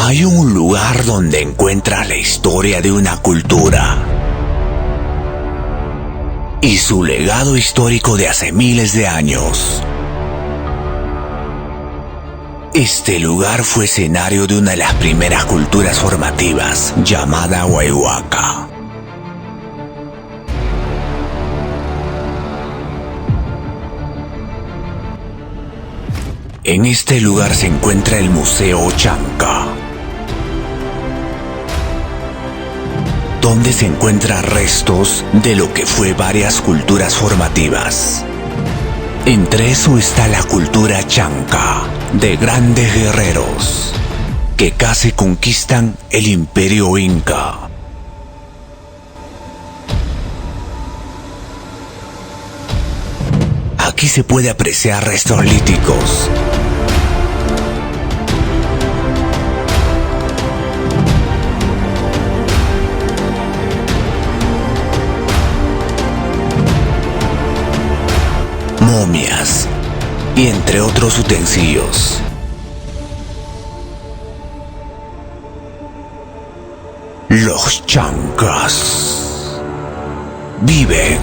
Hay un lugar donde encuentras la historia de una cultura y su legado histórico de hace miles de años. Este lugar fue escenario de una de las primeras culturas formativas, llamada Huayhuaca. En este lugar se encuentra el Museo Chanca, donde se encuentran restos de lo que fue varias culturas formativas. Entre eso está la cultura chanca, de grandes guerreros, que casi conquistan el Imperio Inca. Aquí se puede apreciar restos líticos, momias y entre otros utensilios. Los chancas viven